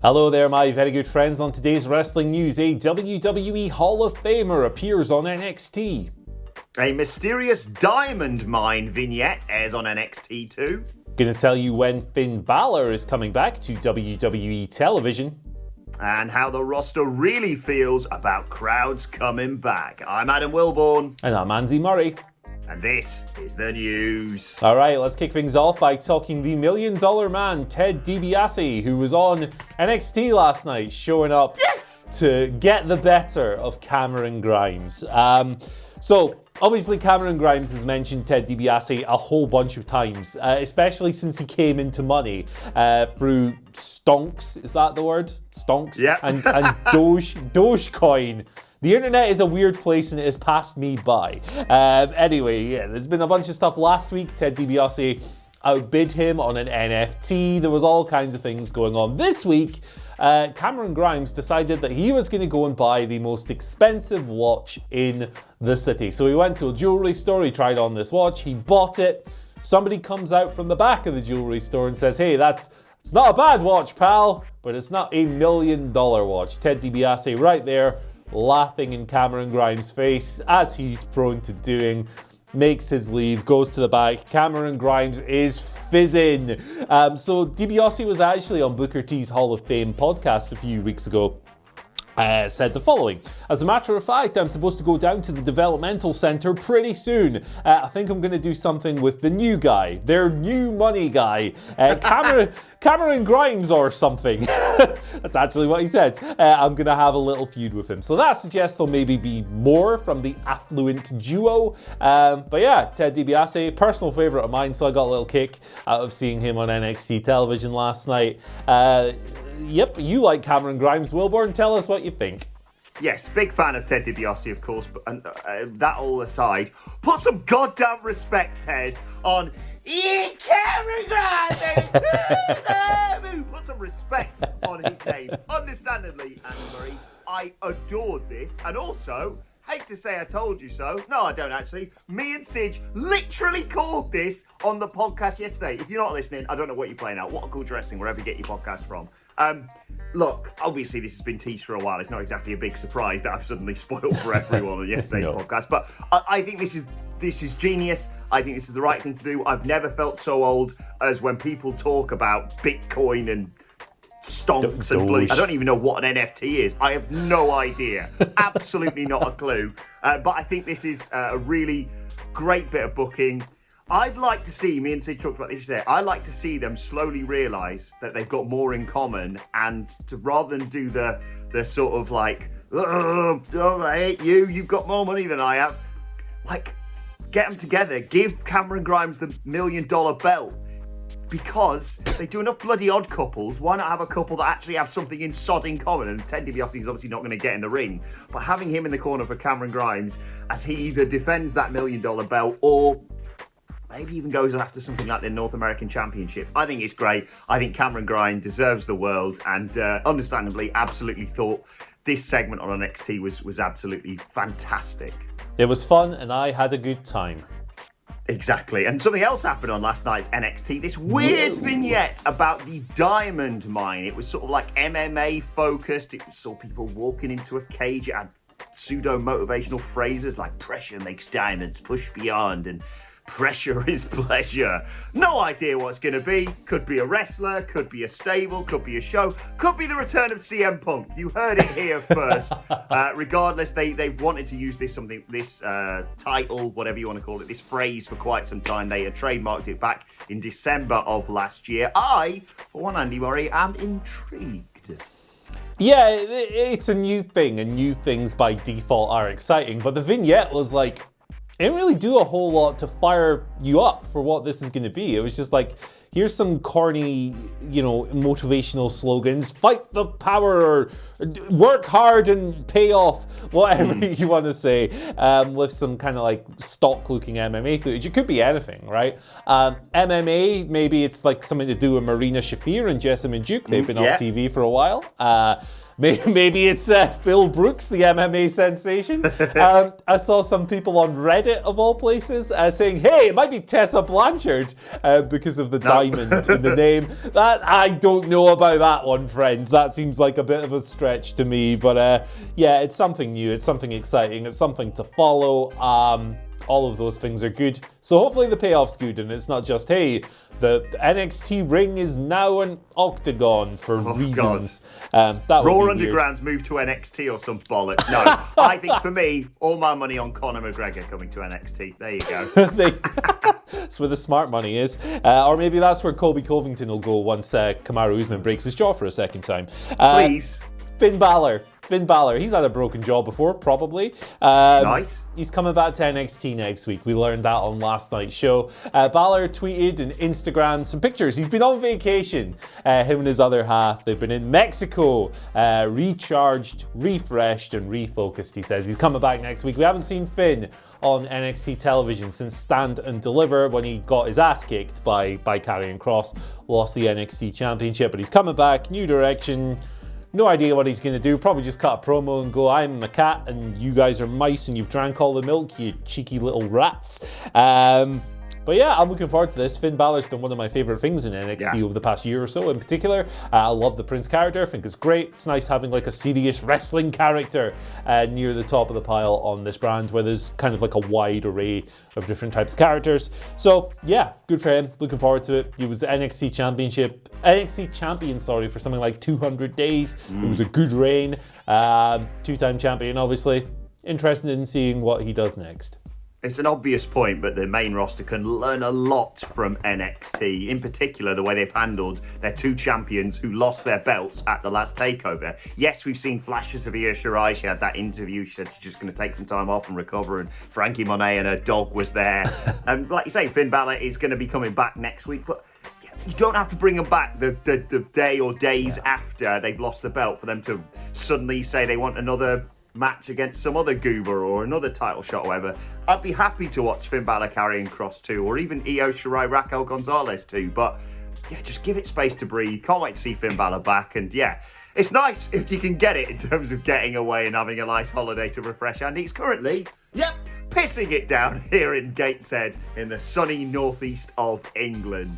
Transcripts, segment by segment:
Hello there, my very good friends. On today's wrestling news, a WWE Hall of Famer appears on NXT. A mysterious diamond mine vignette airs on NXT too. Gonna tell you when Finn Balor is coming back to WWE television. And how the roster really feels about crowds coming back. I'm Adam Wilborn. And I'm Andy Murray. And this is the news. All right, let's kick things off by talking the $1 Million Man, Ted DiBiase, who was on NXT last night, showing up to get the better of Cameron Grimes. So, obviously, Cameron Grimes has mentioned Ted DiBiase a whole bunch of times, especially since he came into money through stonks. Is that the word? Stonks? Yeah. And Dogecoin. The internet is a weird place and it has passed me by. Anyway, yeah, there's been a bunch of stuff last week. Ted DiBiase outbid him on an NFT. There was all kinds of things going on. This week, Cameron Grimes decided that he was going to go and buy the most expensive watch in the city. So he went to a jewelry store, he tried on this watch, he bought it. Somebody comes out from the back of the jewelry store and says, hey, it's not a bad watch, pal, but it's not a $1 million watch. Ted DiBiase right there, laughing in Cameron Grimes' face, as he's prone to doing, makes his leave, goes to the back. Cameron Grimes is fizzing. So DiBiase was actually on Booker T's Hall of Fame podcast a few weeks ago. Said the following: as a matter of fact, I'm supposed to go down to the developmental center pretty soon. I think I'm going to do something with the new guy, their new money guy, Cameron Grimes or something. That's actually what he said. I'm going to have a little feud with him. So that suggests there'll maybe be more from the affluent duo. But yeah, Ted DiBiase, personal favorite of mine, so I got a little kick out of seeing him on NXT television last night. Yep, you like Cameron Grimes, Wilborn. Tell us what you think. Yes, big fan of Ted DiBiase, of course, but that all aside, put some goddamn respect, Ted, on Cameron Grimes. Put some respect on his name. Understandably, Anne-Marie, I adored this, and also, hate to say I told you so. No, I don't actually. Me and Sige literally called this on the podcast yesterday. If you're not listening, I don't know what you're playing out. WhatCulture Wrestling, wherever you get your podcast from. Look, obviously this has been teased for a while. It's not exactly a big surprise that I've suddenly spoiled for everyone on yesterday's podcast. But I think this is genius. I think this is the right thing to do. I've never felt so old as when people talk about Bitcoin and stonks and bloody. I don't even know what an NFT is. I have no idea. Absolutely not a clue. But I think this is a really great bit of booking. I'd like to see, me and Sid talked about this today, I'd like to see them slowly realise that they've got more in common, and to rather than do the sort of like, oh, I hate you, you've got more money than I have, like, get them together, give Cameron Grimes the $1 million belt, because they do enough bloody odd couples. Why not have a couple that actually have something in common? And Ted DiBiase is obviously not going to get in the ring, but having him in the corner for Cameron Grimes as he either defends that $1 million belt or maybe even goes after something like the North American Championship. I think it's great. I think Cameron Grimes deserves the world, and understandably, absolutely thought this segment on NXT was absolutely fantastic. It was fun, and I had a good time. Exactly. And something else happened on last night's NXT. This weird vignette about the diamond mine. It was sort of like MMA focused. It saw people walking into a cage. It had pseudo-motivational phrases like pressure makes diamonds, push beyond, and pressure is pleasure. No idea what's going to be. Could be a wrestler, could be a stable, could be a show, could be the return of CM Punk. You heard it here first. Regardless, they've wanted to use this title, whatever you want to call it, this phrase for quite some time. They had trademarked it back in December of last year. I, for one, Andy Murray, am intrigued. Yeah, it's a new thing, and new things by default are exciting, but the vignette was like, it didn't really do a whole lot to fire you up for what this is going to be. It was just like, here's some corny, motivational slogans. Fight the power, or work hard and pay off, whatever you want to say, with some kind of like stock-looking MMA footage. It could be anything, right? MMA, maybe it's like something to do with Marina Shafir and Jessamine Duke. They've been off TV for a while. Maybe it's Phil Brooks, the MMA sensation. I saw some people on Reddit, of all places, saying, hey, it might be Tessa Blanchard because of the diamond in the name. That I don't know about that one, friends. That seems like a bit of a stretch to me. But yeah, it's something new. It's something exciting. It's something to follow. All of those things are good. So hopefully the payoff's good and it's not just, hey, the NXT ring is now an octagon for reasons. That Raw Underground's moved to NXT or some bollocks. No, I think for me, all my money on Conor McGregor coming to NXT. There you go. That's where the smart money is. Or maybe that's where Colby Covington will go once Kamaru Usman breaks his jaw for a second time. Please. Finn Balor, he's had a broken jaw before, probably. Nice. He's coming back to NXT next week. We learned that on last night's show. Balor tweeted and Instagrammed some pictures. He's been on vacation, him and his other half. They've been in Mexico, recharged, refreshed, and refocused, he says. He's coming back next week. We haven't seen Finn on NXT television since Stand and Deliver when he got his ass kicked by Karrion Kross, lost the NXT Championship, but he's coming back, new direction. No idea what he's going to do. Probably just cut a promo and go, I'm a cat and you guys are mice and you've drank all the milk, you cheeky little rats. But yeah, I'm looking forward to this. Finn Balor's been one of my favourite things in NXT over the past year or so in particular. I love the Prince character. I think it's great. It's nice having like a serious wrestling character near the top of the pile on this brand where there's kind of like a wide array of different types of characters. So yeah, good for him. Looking forward to it. He was the NXT champion, for something like 200 days. It was a good reign. Two-time champion, obviously. Interested in seeing what he does next. It's an obvious point, but the main roster can learn a lot from NXT. In particular, the way they've handled their two champions who lost their belts at the last takeover. Yes, we've seen flashes of Io Shirai. She had that interview. She said she's just going to take some time off and recover. And Frankie Monet and her dog was there. And like you say, Finn Balor is going to be coming back next week. But you don't have to bring them back the day or days after they've lost the belt for them to suddenly say they want another match against some other goober or another title shot or whatever. I'd be happy to watch Finn Balor Karrion Kross 2 or even Io Shirai Raquel Gonzalez 2, but yeah, just give it space to breathe. Can't wait to see Finn Balor back, and yeah, it's nice if you can get it in terms of getting away and having a nice holiday to refresh. And he's currently, pissing it down here in Gateshead in the sunny northeast of England.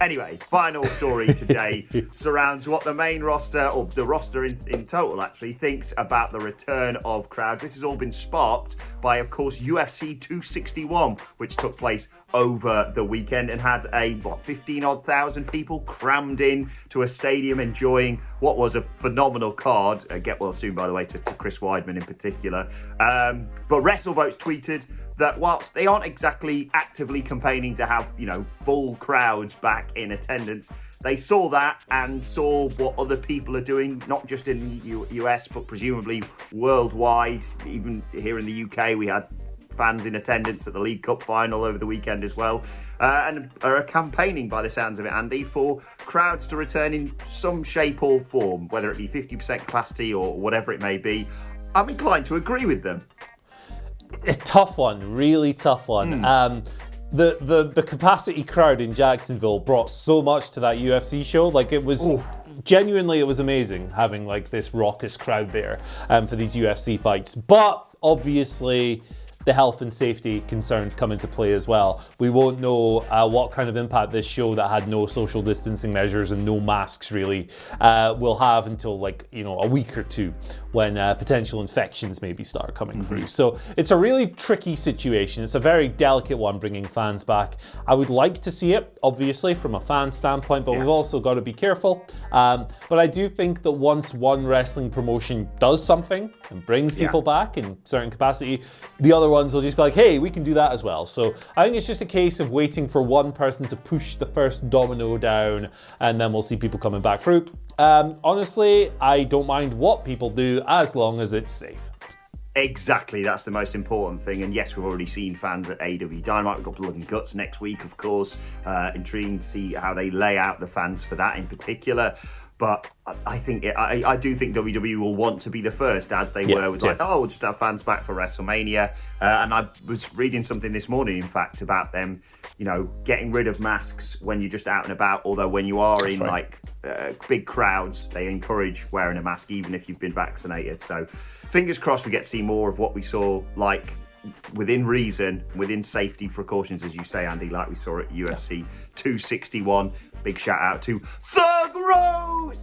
Anyway, final story today surrounds what the main roster, or the roster in total actually, thinks about the return of crowds. This has all been sparked by, of course, UFC 261, which took place over the weekend and had 15-odd thousand people crammed in to a stadium enjoying what was a phenomenal card. Get well soon, by the way, to Chris Weidman in particular. But WrestleVotes tweeted that whilst they aren't exactly actively campaigning to have, full crowds back in attendance, they saw that and saw what other people are doing, not just in the US, but presumably worldwide. Even here in the UK, we had fans in attendance at the League Cup final over the weekend as well. And are campaigning, by the sounds of it, Andy, for crowds to return in some shape or form, whether it be 50% capacity or whatever it may be. I'm inclined to agree with them. A tough one, really tough one. The capacity crowd in Jacksonville brought so much to that UFC show. Like, it was genuinely, it was amazing having like this raucous crowd there for these UFC fights. But obviously, the health and safety concerns come into play as well. We won't know what kind of impact this show that had no social distancing measures and no masks really will have until a week or two when potential infections maybe start coming through. So it's a really tricky situation. It's a very delicate one bringing fans back. I would like to see it, obviously, from a fan standpoint, but we've also got to be careful. But I do think that once one wrestling promotion does something and brings people back in certain capacity, the other ones will just be like, hey, we can do that as well. So I think it's just a case of waiting for one person to push the first domino down, and then we'll see people coming back through. Honestly, I don't mind what people do as long as it's safe. Exactly, that's the most important thing. And yes, we've already seen fans at AEW Dynamite. We've got Blood and Guts next week, of course. Intriguing to see how they lay out the fans for that in particular. But I do think WWE will want to be the first, as they were with we'll just have fans back for WrestleMania. And I was reading something this morning, in fact, about them, getting rid of masks when you're just out and about. Although when you are big crowds, they encourage wearing a mask even if you've been vaccinated. So fingers crossed we get to see more of what we saw, like within reason, within safety precautions, as you say, Andy, like we saw at UFC 261. Big shout out to Thug Rose.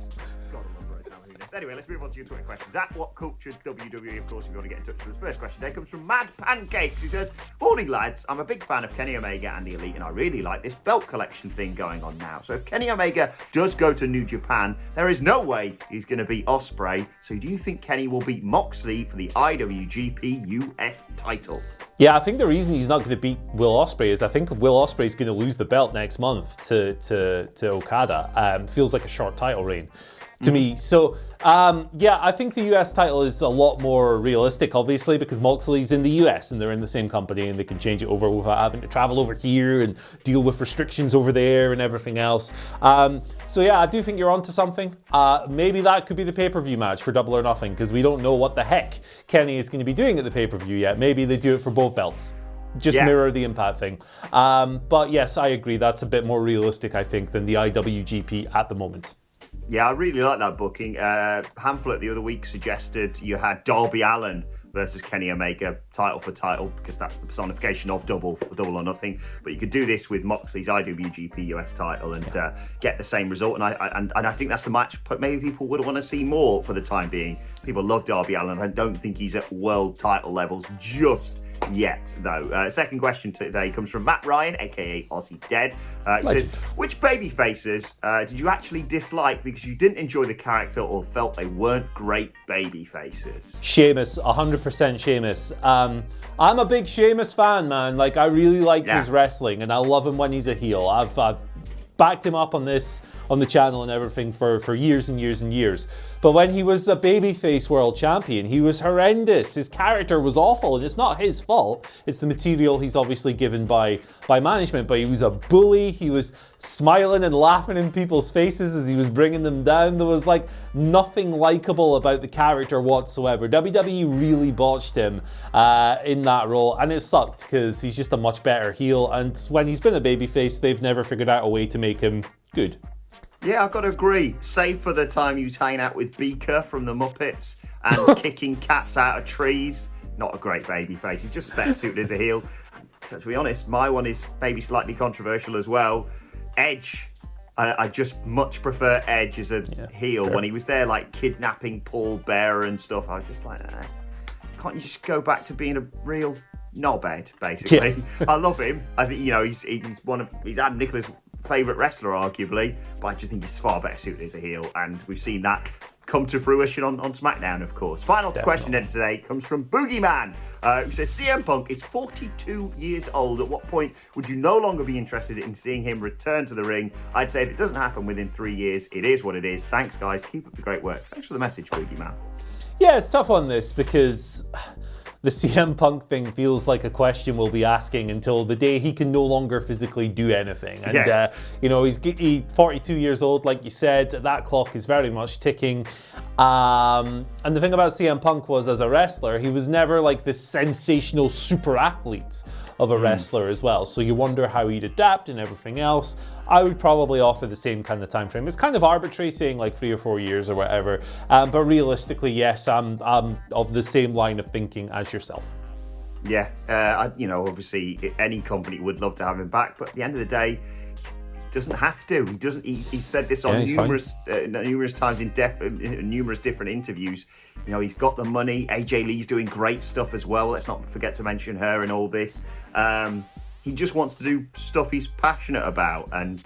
Anyway, let's move on to your Twitter questions. At WhatCulture WWE, of course, if you want to get in touch with us. First question today comes from Mad Pancakes, who says, "Morning, lads. I'm a big fan of Kenny Omega and the Elite, and I really like this belt collection thing going on now. So if Kenny Omega does go to New Japan, there is no way he's going to beat Ospreay. So do you think Kenny will beat Moxley for the IWGP US title?" Yeah, I think the reason he's not going to beat Will Ospreay is I think Will Ospreay is going to lose the belt next month to Okada. Feels like a short title reign to me. So, I think the US title is a lot more realistic, obviously, because Moxley's in the US and they're in the same company and they can change it over without having to travel over here and deal with restrictions over there and everything else. I do think you're onto something. Maybe that could be the pay-per-view match for Double or Nothing, because we don't know what the heck Kenny is going to be doing at the pay-per-view yet. Maybe they do it for both belts. Just mirror the Impact thing. But yes, I agree. That's a bit more realistic, I think, than the IWGP at the moment. Yeah, I really like that booking. Pamphlet the other week suggested you had Darby Allin versus Kenny Omega, title for title, because that's the personification of Double or Nothing. But you could do this with Moxley's IWGP US title and get the same result. And I think that's the match. But maybe people would want to see more for the time being. People love Darby Allin. I don't think he's at world title levels just yet, though. Second question today comes from Matt Ryan, aka Aussie Dead. Says, which baby faces did you actually dislike because you didn't enjoy the character or felt they weren't great baby faces? Sheamus, 100% Sheamus. I'm a big Sheamus fan, man. Like, I really like his wrestling, and I love him when he's a heel. I've backed him up on the channel and everything for years and years and years. But when he was a babyface world champion, he was horrendous. His character was awful, and it's not his fault. It's the material he's obviously given by management. But he was a bully. He was smiling and laughing in people's faces as he was bringing them down. There was like nothing likable about the character whatsoever. WWE really botched him in that role, and it sucked because he's just a much better heel. And when he's been a babyface, they've never figured out a way to make him good. Yeah, I've got to agree. Save for the time he was hanging out with Beaker from the Muppets and kicking cats out of trees. Not a great babyface. He's just better suited as a heel. So to be honest, my one is maybe slightly controversial as well. Edge. I just much prefer Edge as a heel. Fair. When he was there, like kidnapping Paul Bearer and stuff, I was just like, can't you just go back to being a real knobhead, basically? Yeah. I love him. I think he's Adam Nicholas' favourite wrestler, arguably, but I just think he's far better suited as a heel, and we've seen that come to fruition on SmackDown, of course. Final question then today comes from Boogeyman, who says, CM Punk is 42 years old. At what point would you no longer be interested in seeing him return to the ring? I'd say if it doesn't happen within 3 years, it is what it is. Thanks, guys. Keep up the great work. Thanks for the message, Boogeyman. Yeah, it's tough on this because the CM Punk thing feels like a question we'll be asking until the day he can no longer physically do anything. And, he's 42 years old, like you said. That clock is very much ticking. And the thing about CM Punk was, as a wrestler, he was never like this sensational super athlete of a wrestler as well. So you wonder how he'd adapt and everything else. I would probably offer the same kind of time frame. It's kind of arbitrary saying like 3 or 4 years or whatever. But realistically, yes, I'm of the same line of thinking as yourself. Yeah, obviously any company would love to have him back, but at the end of the day, he doesn't have to. He doesn't. He's said this on numerous times in numerous different interviews. You know, he's got the money. AJ Lee's doing great stuff as well. Let's not forget to mention her in all this. He just wants to do stuff he's passionate about, and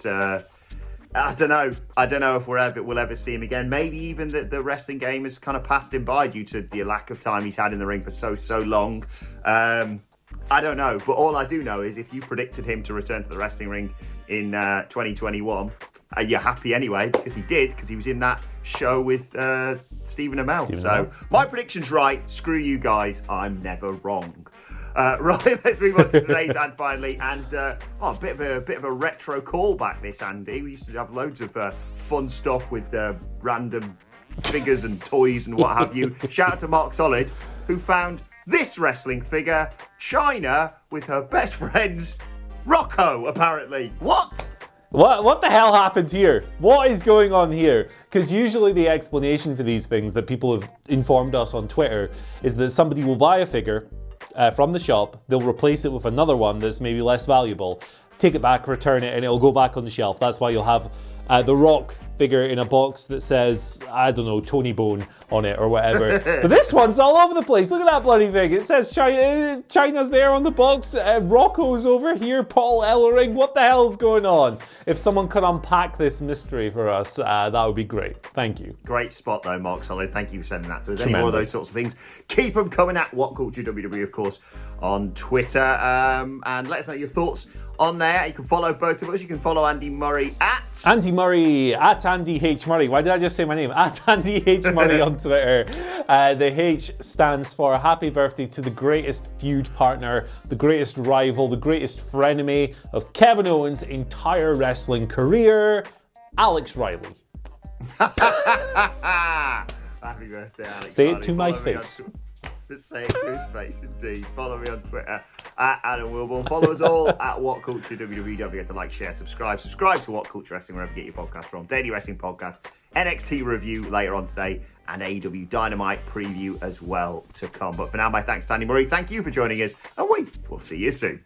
I don't know if we'll ever see him again. Maybe even the wrestling game has kind of passed him by due to the lack of time he's had in the ring for so long. I don't know, but all I do know is if you predicted him to return to the wrestling ring in 2021, you're happy anyway, because he was in that show with Stephen Amell. My prediction's right. Screw you guys. I'm never wrong. Right, let's move on to today's and finally, and a bit of a retro callback. This, Andy. We used to have loads of fun stuff with random figures and toys and what have you. Shout out to Mark Solid, who found this wrestling figure, China, with her best friends, Rocco. Apparently, what? What the hell happened here? What is going on here? Because usually the explanation for these things that people have informed us on Twitter is that somebody will buy a figure from the shop, they'll replace it with another one that's maybe less valuable, take it back, return it, and it'll go back on the shelf. That's why you'll have the Rock figure in a box that says, I don't know, Tony Bone on it or whatever. But this one's all over the place. Look at that bloody thing. It says China's there on the box. Rocco's over here. Paul Ellering. What the hell's going on? If someone could unpack this mystery for us, that would be great. Thank you. Great spot though, Mark Solid. Thank you for sending that to us. Tremendous. Any more of those sorts of things, keep them coming at WhatCulture WWE, of course, on Twitter. And let us know your thoughts on there. You can follow both of us. You can follow Andy Murray at Andy H. Murray. Why did I just say my name? At Andy H. Murray on Twitter. The H stands for happy birthday to the greatest feud partner, the greatest rival, the greatest frenemy of Kevin Owens' entire wrestling career, Alex Riley. Happy birthday, Alex. Say Riley. it to my face. Say it to his face, indeed. Follow me on Twitter at Adam Wilborn. Follow us all at WhatCulture WWE. Don't forget to like, share, subscribe. Subscribe to WhatCulture Wrestling wherever you get your podcast from. Daily Wrestling Podcast, NXT review later on today, and AEW Dynamite preview as well to come. But for now, my thanks to Andy Murray. Thank you for joining us, and we will see you soon.